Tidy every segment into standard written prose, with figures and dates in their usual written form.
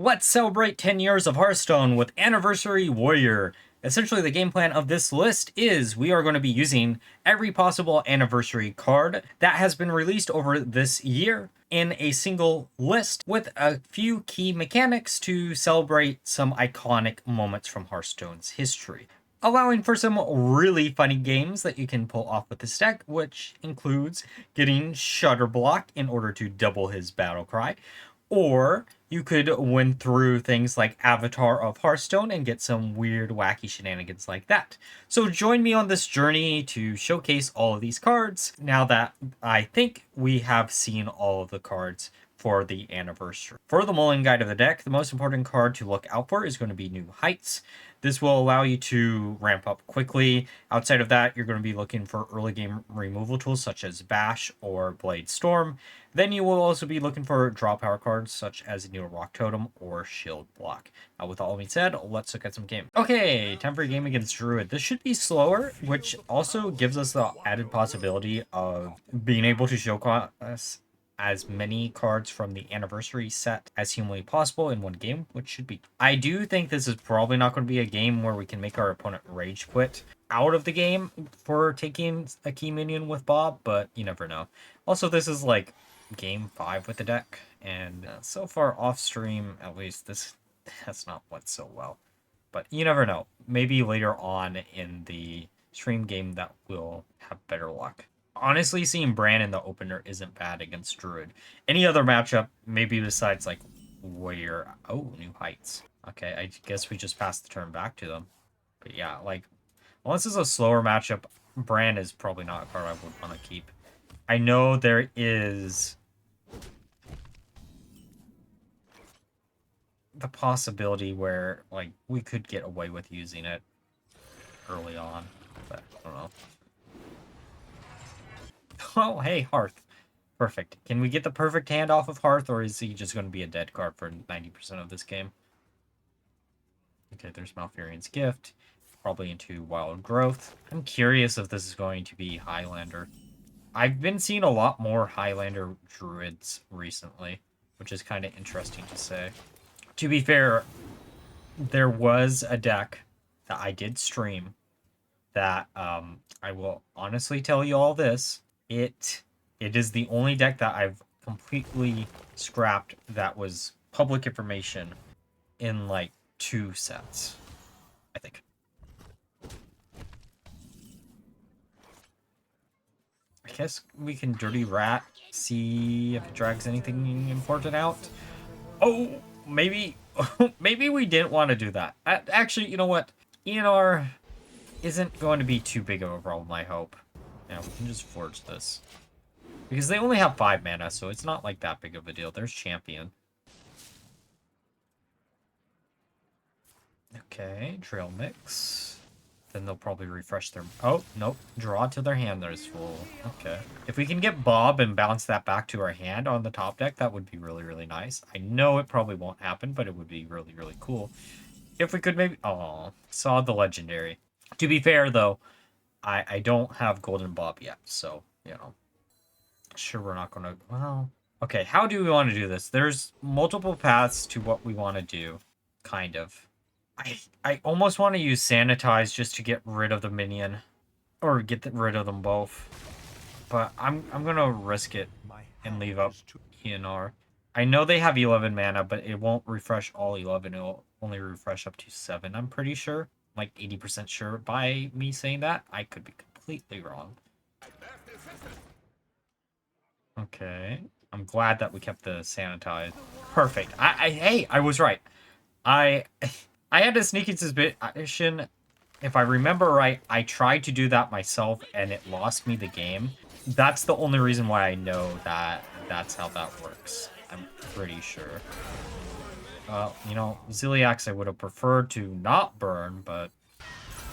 Let's celebrate 10 years of Hearthstone with Anniversary Warrior. Essentially, the game plan of this list is we are going to be using every possible anniversary card that has been released over this year in a single list with a few key mechanics to celebrate some iconic moments from Hearthstone's history, allowing for some really funny games that you can pull off with this deck, which includes getting Shudder block in order to double his battle cry, or you could win through things like Avatar of Hearthstone and get some weird, wacky shenanigans like that. So join me on this journey to showcase all of these cards now that I think we have seen all of the cards for the anniversary. For the Mulligan guide of the deck, the most important card to look out for is going to be New Heights. This will allow you to ramp up quickly. Outside of that, you're going to be looking for early game removal tools such as Bash or Blade Storm. Then you will also be looking for draw power cards such as Needle Rock Totem or Shield Block. With all being said, let's look at some game. Okay, time for a game against Druid. This should be slower, which also gives us the added possibility of being able to showcase as many cards from the anniversary set as humanly possible in one game, which should be. I do think this is probably not going to be a game where we can make our opponent rage quit out of the game for taking a key minion with Bob, but you never know. Also, this is like game 5 with the deck, and so far off stream, at least, this has not went so well. But you never know. Maybe later on in the stream game that will have better luck. Honestly, seeing Bran in the opener isn't bad against Druid. Any other matchup, maybe besides like Warrior. Oh, New Heights. Okay, I guess we just passed the turn back to them. But yeah, like, unless it's a slower matchup, Bran is probably not a card I would want to keep. I know there is the possibility where like we could get away with using it early on, but I don't know. Oh, hey, Harth. Perfect. Can we get the perfect hand off of Harth, or is he just going to be a dead card for 90% of this game? Okay, there's Malfurion's Gift. Probably into Wild Growth. I'm curious if this is going to be Highlander. I've been seeing a lot more Highlander Druids recently, which is kind of interesting to say. To be fair, there was a deck that I did stream that I will honestly tell you all this. It is the only deck that I've completely scrapped that was public information in like 2 sets, I think. I guess we can Dirty Rat, see if it drags anything important out. Oh, maybe maybe we didn't want to do that. Actually, you know what? ENR isn't going to be too big of a problem, I hope. Yeah, we can just forge this. Because they only have 5 mana, so it's not like that big of a deal. There's Champion. Okay, Trail Mix. Then they'll probably refresh their... Oh, nope. Draw till their hand is full. Okay. If we can get Bob and bounce that back to our hand on the top deck, that would be really, really nice. I know it probably won't happen, but it would be really, really cool. If we could maybe... Oh, saw the Legendary. To be fair, though, I don't have Golden Bob yet, so, you know. Sure, we're not going to... Well... Okay, how do we want to do this? There's multiple paths to what we want to do, kind of. I almost want to use Sanitize just to get rid of the minion. Or get rid of them both. But I'm going to risk it and leave up ENR. I know they have 11 mana, but it won't refresh all 11. It'll only refresh up to 7, I'm pretty sure. Like 80% sure by me saying that. I could be completely wrong. Okay. I'm glad that we kept the Sanitize. Perfect. Hey, I was right. I had a sneaking suspicion. If I remember right, I tried to do that myself and it lost me the game. That's the only reason why I know that that's how that works. I'm pretty sure. You know, Ziliax I would have preferred to not burn, but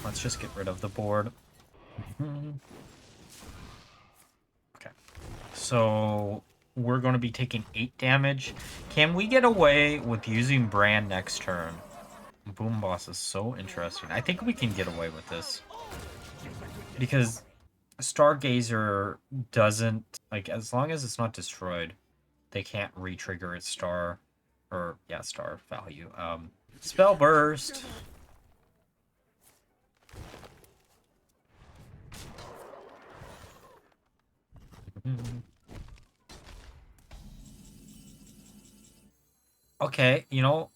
let's just get rid of the board. Okay. So we're going to be taking 8 damage. Can we get away with using Bran next turn? Boom Boss is so interesting. I think we can get away with this. Because Stargazer doesn't... Like, as long as it's not destroyed, they can't re-trigger its star Or, yeah, star value. Spell burst. Okay, you know,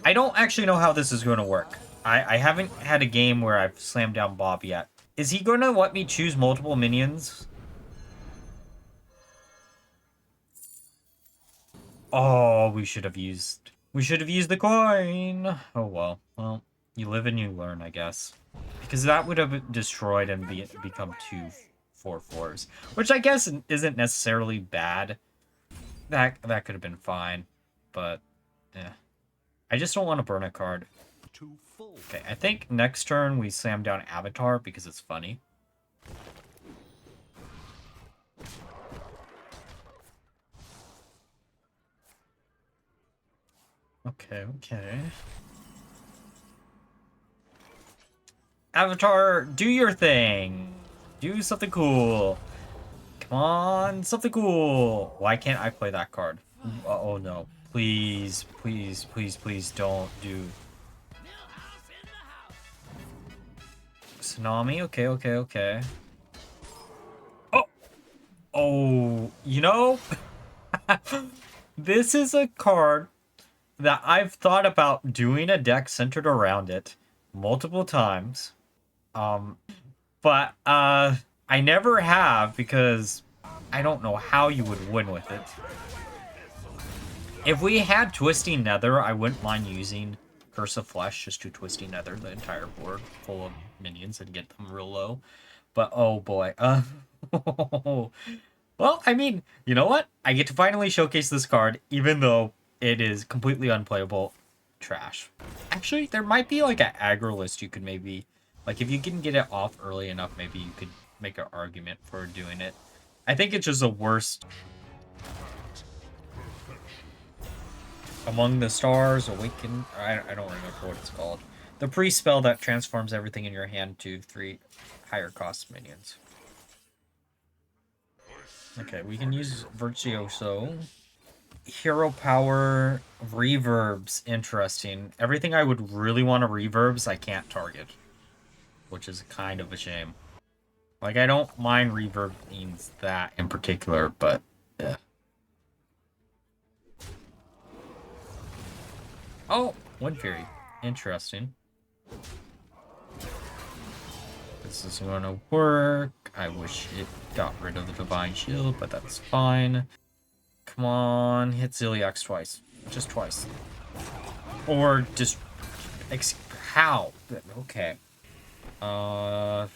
I don't actually know how this is going to work. I haven't had a game where I've slammed down Bob yet. Is he going to let me choose multiple minions? Oh, we should have used the coin. Oh well. Well, you live and you learn, I guess. Because that would have destroyed and become 2/4/4s, which I guess isn't necessarily bad. That could have been fine, but yeah. I just don't want to burn a card. Okay, I think next turn we slam down Avatar because it's funny. Okay, okay. Avatar, do your thing. Do something cool. Come on, something cool. Why can't I play that card? Oh no. Please, please, please, please don't do... Tsunami? Okay, okay, okay. Oh! Oh, you know? This is a card that I've thought about doing a deck centered around it multiple times. But I never have because I don't know how you would win with it. If we had Twisting Nether, I wouldn't mind using Curse of Flesh just to Twisting Nether the entire board full of minions and get them real low. But oh boy. Well, I mean, you know what? I get to finally showcase this card, even though it is completely unplayable trash. Actually, there might be like an aggro list you could maybe... Like, if you can get it off early enough, maybe you could make an argument for doing it. I think it's just the worst. Among the Stars, Awaken... I don't remember what it's called. The pre-spell that transforms everything in your hand to 3 higher cost minions. Okay, we can use Virtuoso. Hero power, reverbs, interesting. Everything I would really want to reverbs, I can't target. Which is kind of a shame. Like, I don't mind reverbing that in particular, but yeah. Oh, Wind Fury. Interesting. This is gonna work. I wish it got rid of the Divine Shield, but that's fine. Come on, hit Ziliax twice. Just twice. Or just... How? Okay. Math.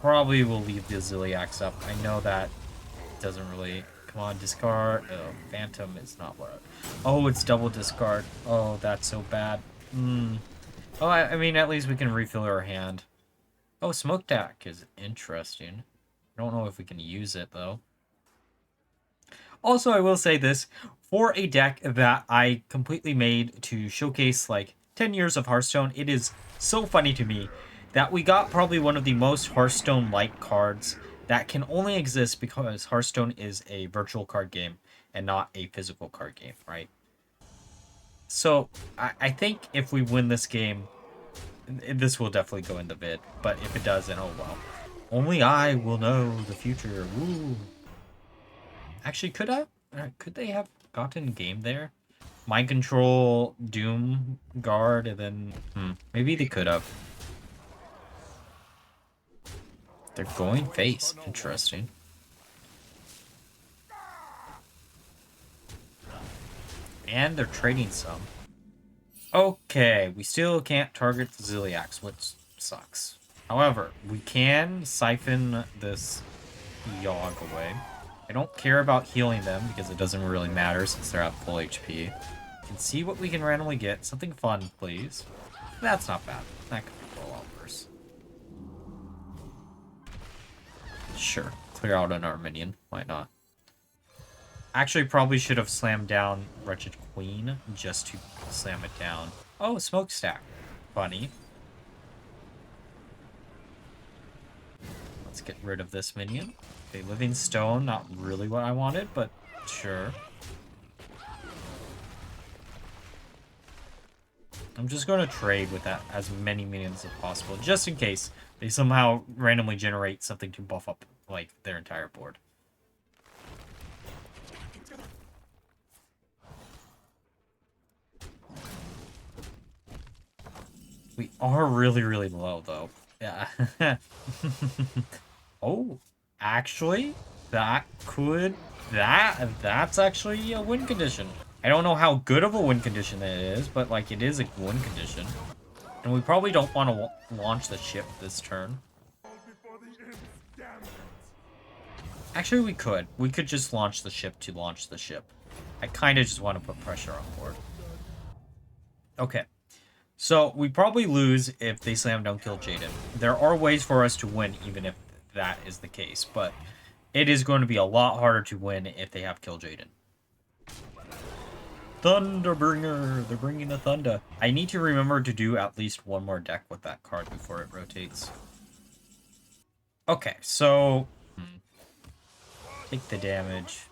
Probably will leave the Ziliax up. I know that doesn't really... Come on, discard. Oh, Phantom is not what... Oh, it's double discard. Oh, that's so bad. Oh, I mean, at least we can refill our hand. Oh, Smoke Deck is interesting. I don't know if we can use it, though. Also, I will say this. For a deck that I completely made to showcase, like, 10 years of Hearthstone, it is so funny to me that we got probably one of the most Hearthstone-like cards that can only exist because Hearthstone is a virtual card game and not a physical card game, right? So, I think if we win this game, this will definitely go in the vid. But if it doesn't, oh well. Only I will know the future. Woo. Actually, could they have gotten game there? Mind Control, Doom Guard, and then... maybe they could have. They're going face. Interesting. And they're trading some. Okay, we still can't target the Ziliax, which sucks. However, we can siphon this Yogg away. I don't care about healing them because it doesn't really matter since they're at full HP. We can see what we can randomly get. Something fun, please. That's not bad. That could be a lot worse. Sure, clear out an Arminian. Why not? Actually, probably should have slammed down Wretched Queen just to slam it down. Oh, Smokestack. Funny. Let's get rid of this minion. Okay, Living Stone, not really what I wanted, but Sure. I'm just going to trade with that as many minions as possible, just in case they somehow randomly generate something to buff up, like, their entire board. We are really, really low, though. Yeah. Oh, actually, that's actually a win condition. I don't know how good of a win condition it is, but, like, it is a win condition. And we probably don't want to launch the ship this turn. Actually, we could. We could just launch the ship to launch the ship. I kind of just want to put pressure on board. Okay. So, we probably lose if they slam down kill Jaden. There are ways for us to win, even if that is the case. But it is going to be a lot harder to win if they have kill Jaden. Thunderbringer! They're bringing the thunder. I need to remember to do at least one more deck with that card before it rotates. Okay, so... Take the damage.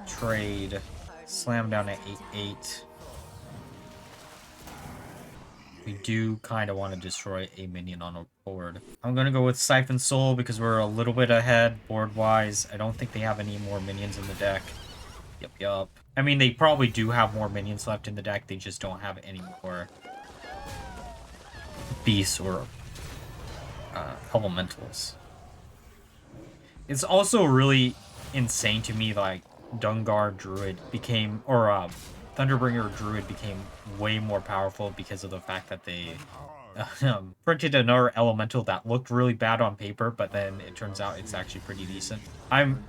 Trade. Slam down at 8-8. We do kind of want to destroy a minion on a board. I'm going to go with Siphon Soul because we're a little bit ahead board-wise. I don't think they have any more minions in the deck. Yup. I mean, they probably do have more minions left in the deck. They just don't have any more beasts or elementals. It's also really insane to me, like, Dungar Druid became, or Thunderbringer Druid became way more powerful because of the fact that they printed another elemental that looked really bad on paper, but then it turns out it's actually pretty decent. I'm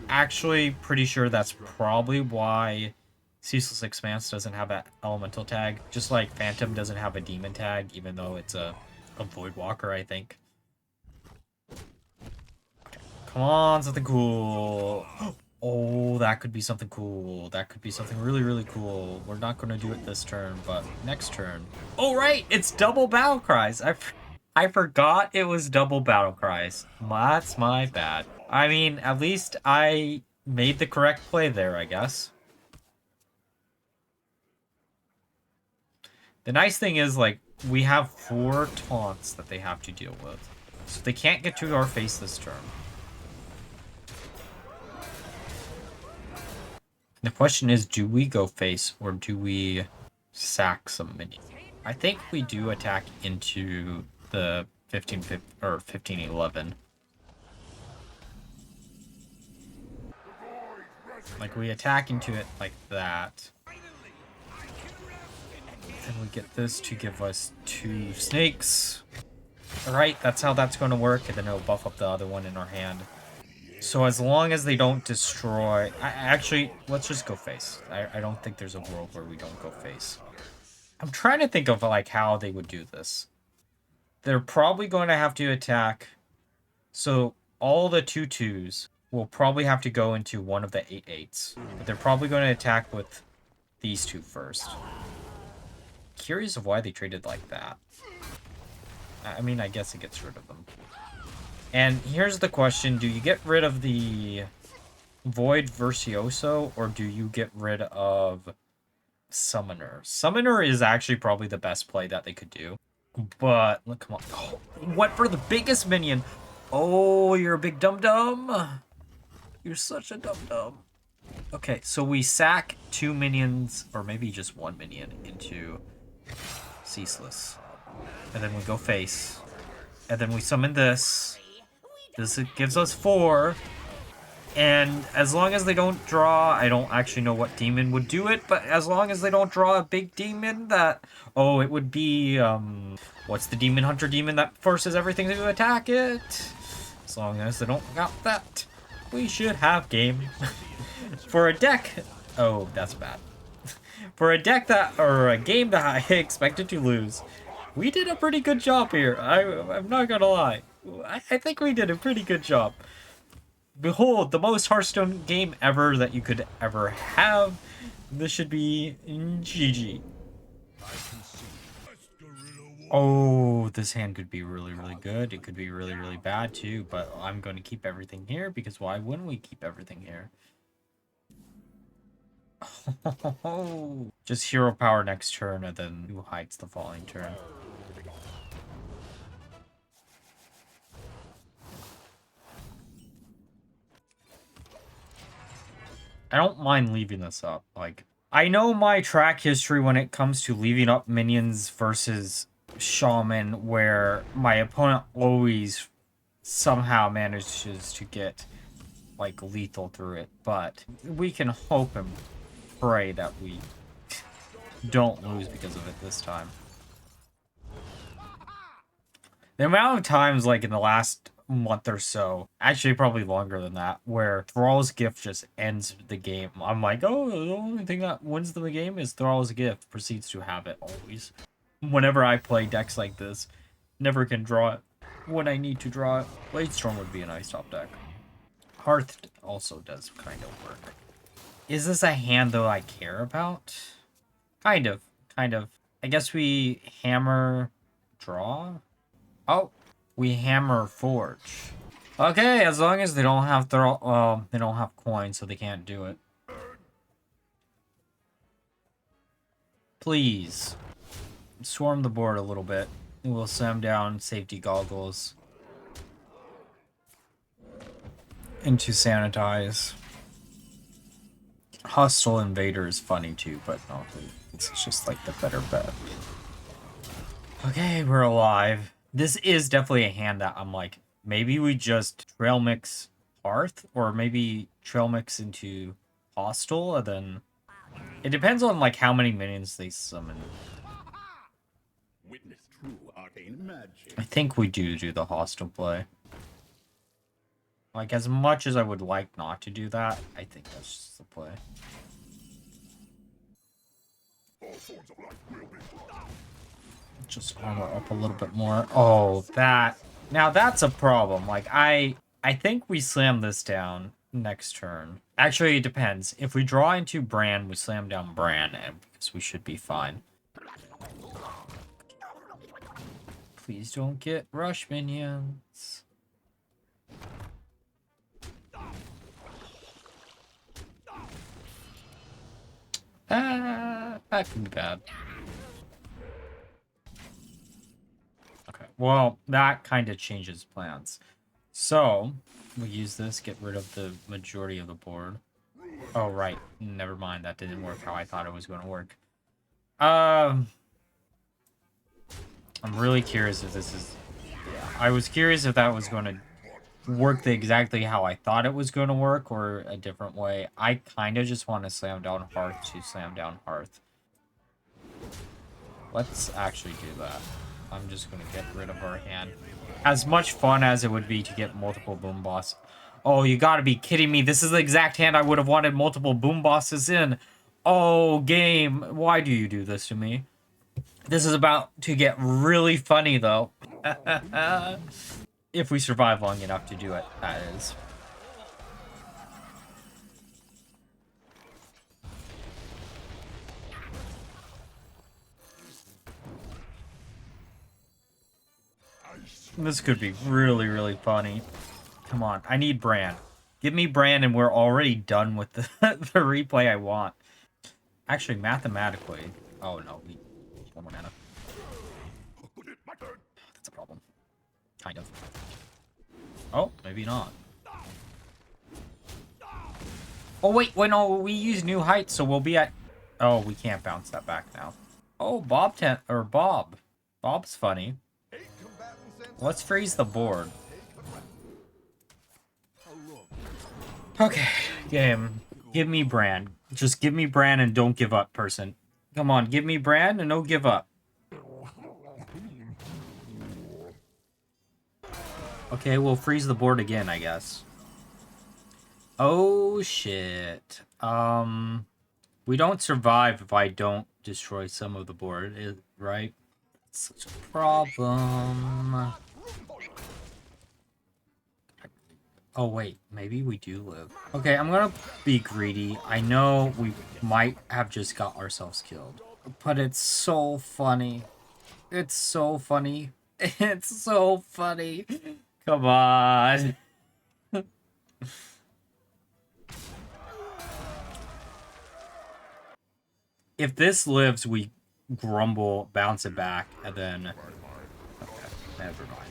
actually pretty sure that's probably why Ceaseless Expanse doesn't have an elemental tag, just like Phantom doesn't have a demon tag, even though it's a Voidwalker, I think. Come on, something cool. Oh, that could be something cool. That could be something really, really cool. We're not going to do it this turn, but next turn. Oh, right! It's double battle cries. I forgot it was double battle cries. That's my bad. I mean, at least I made the correct play there, I guess. The nice thing is, like, we have 4 taunts that they have to deal with. So they can't get to our face this turn. The question is, do we go face or do we sack some minions? I think we do attack into the 1511. Like, we attack into it like that. Then we get this to give us 2 snakes. Alright, that's how that's going to work, and then it'll buff up the other one in our hand. So as long as they don't destroy... Actually, let's just go face. I don't think there's a world where we don't go face. I'm trying to think of, like, how they would do this. They're probably going to have to attack... So all the 2/2s will probably have to go into one of the 8/8s. But they're probably going to attack with these 2 first. Curious of why they traded like that. I mean, I guess it gets rid of them. And here's the question, do you get rid of the Void Virtuoso, or do you get rid of Summoner? Summoner is actually probably the best play that they could do. But, look, come on. Oh, what for the biggest minion? Oh, you're a big dum-dum. You're such a dum-dum. Okay, so we sack 2 minions, or maybe just 1 minion, into Ceaseless. And then we go face. And then we summon this. This gives us 4. And as long as they don't draw... I don't actually know what demon would do it, but as long as they don't draw a big demon that... Oh, it would be... What's the demon hunter demon that forces everything to attack it? As long as they don't got that, we should have game. For a deck... Oh, that's bad. For a deck that... Or a game that I expected to lose... We did a pretty good job here. I'm not gonna lie. I think we did a pretty good job. Behold, the most Hearthstone game ever that you could ever have. This should be GG. Oh, this hand could be really, really good. It could be really, really bad too, but I'm going to keep everything here because why wouldn't we keep everything here? Just hero power next turn, and then who hides the following turn. I don't mind leaving this up. Like, I know my track history when it comes to leaving up minions versus Shaman, where my opponent always somehow manages to get, like, lethal through it. But we can hope and pray that we don't lose because of it this time. The amount of times, like, in the last month or so, actually probably longer than that, where Thrall's Gift just ends the game. I'm like, oh, the only thing that wins the game is Thrall's Gift. Proceeds to have it always. Whenever I play decks like this, never can draw it when I need to draw it. Bladestorm would be a nice top deck. Hearth also does kind of work. Is this a hand, though, I care about? Kind of. I guess we hammer draw? Oh, we hammer forge. Okay, as long as they don't have they don't have coins, so they can't do it. Please. Swarm the board a little bit. We'll slam down safety goggles. Into sanitize. Hostile Invader is funny too, but no, it's just like the better bet. Okay, we're alive. This is definitely a hand that I'm like, maybe we just trail mix Hearth, or maybe trail mix into Hostile, and then it depends on like how many minions they summon. Witness true arcane magic. I think we do the Hostile play. Like, as much as I would like not to do that, I think that's just the play. Just armor up a little bit more. Oh, that. Now that's a problem. Like, I think we slam this down next turn. Actually, it depends. If we draw into Bran, we slam down Bran, and because we should be fine. Please don't get rush minions. That could be bad. Okay, well, that kind of changes plans. So, we use this, get rid of the majority of the board. Oh, right. Never mind, that didn't work how I thought it was going to work. I'm really curious if this is... Yeah, I was curious if that was going to work exactly how I thought it was going to work, or a different way. I kind of just want to slam down Hearth to slam down Hearth. Let's actually do that. I'm just going to get rid of our hand. As much fun as it would be to get multiple boom boss. Oh, you gotta be kidding me. This is the exact hand I would have wanted multiple boom bosses in. Oh, game. Why do you do this to me? This is about to get really funny, though. If we survive long enough to do it, that is. This could be really, really funny. Come on, I need Bran. Give me Bran and we're already done with the, the replay I want. Actually, mathematically... Oh, no. We need one more mana. That's a problem. Kind of. Oh, maybe not. Oh, wait. No, we use New Heights, so we'll be at... Oh, we can't bounce that back now. Oh, Bob. Bob's funny. Let's freeze the board. Okay, game. Give me Bran. Just give me Bran and don't give up, person. Come on, give me Bran and don't give up. Okay, we'll freeze the board again, I guess. Oh, shit. We don't survive if I don't destroy some of the board, right? It's such a problem. Oh, wait. Maybe we do live. Okay, I'm gonna be greedy. I know we might have just got ourselves killed. But it's so funny. It's so funny. It's so funny. Come on. If this lives, we grumble, bounce it back, and then... Okay, never mind.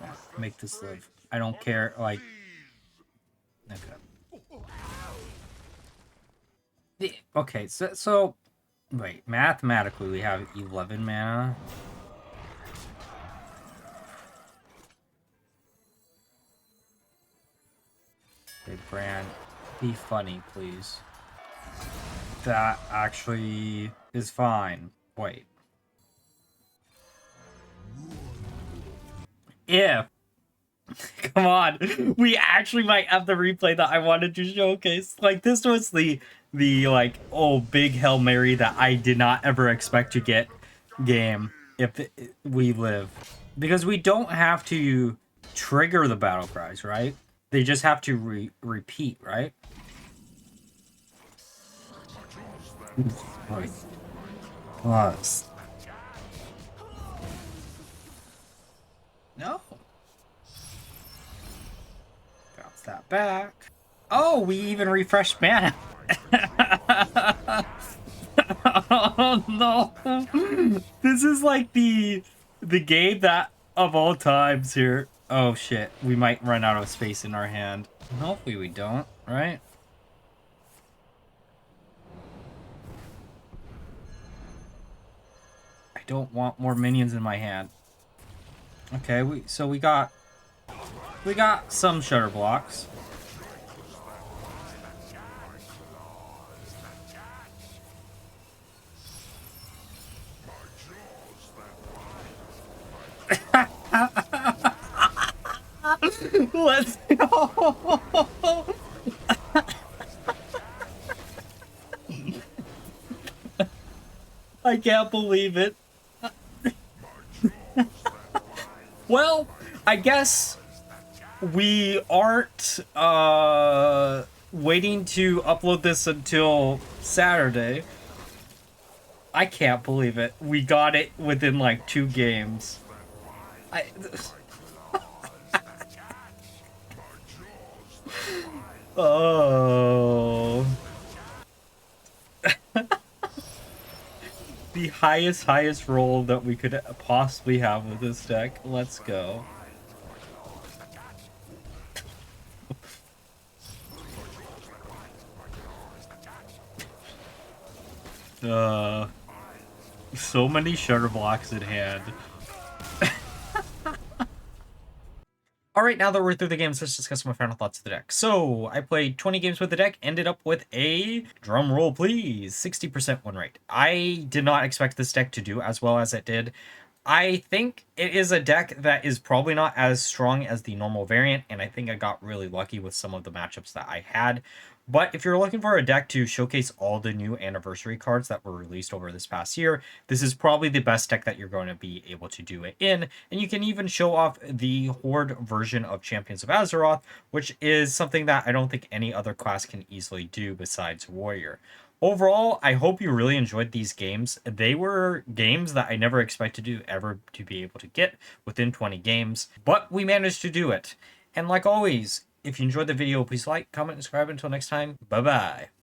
Yeah, make this live. I don't care, like... Okay. Okay, so... Wait, mathematically we have 11 mana. Okay, Brand, be funny, please. That actually is fine. Wait. If... Come on. We actually might have the replay that I wanted to showcase. Like, this was the like, oh, big Hail Mary that I did not ever expect to get game if we live. Because we don't have to trigger the battle cries, right? They just have to repeat, right? Plus. No. Bounce that back. Oh, we even refreshed mana. Oh no. This is like the game that of all times here. Oh shit, we might run out of space in our hand. Hopefully we don't, right? I don't want more minions in my hand. Okay, we got some Shudder blocks. Let's go. I can't believe it. Well, I guess we aren't waiting to upload this until Saturday. I can't believe it. We got it within like 2 games. Oh. The highest roll that we could possibly have with this deck. Let's go. So many Shudder blocks in hand. Alright, now that we're through the games, let's discuss my final thoughts of the deck. So, I played 20 games with the deck, ended up with a, drum roll please, 60% win rate. I did not expect this deck to do as well as it did. I think it is a deck that is probably not as strong as the normal variant, and I think I got really lucky with some of the matchups that I had. But if you're looking for a deck to showcase all the new anniversary cards that were released over this past year, this is probably the best deck that you're going to be able to do it in. And you can even show off the Horde version of Champions of Azeroth, which is something that I don't think any other class can easily do besides Warrior. Overall, I hope you really enjoyed these games. They were games that I never expected to ever to be able to get within 20 games, but we managed to do it. And like always, if you enjoyed the video, please like, comment, and subscribe. Until next time, bye-bye.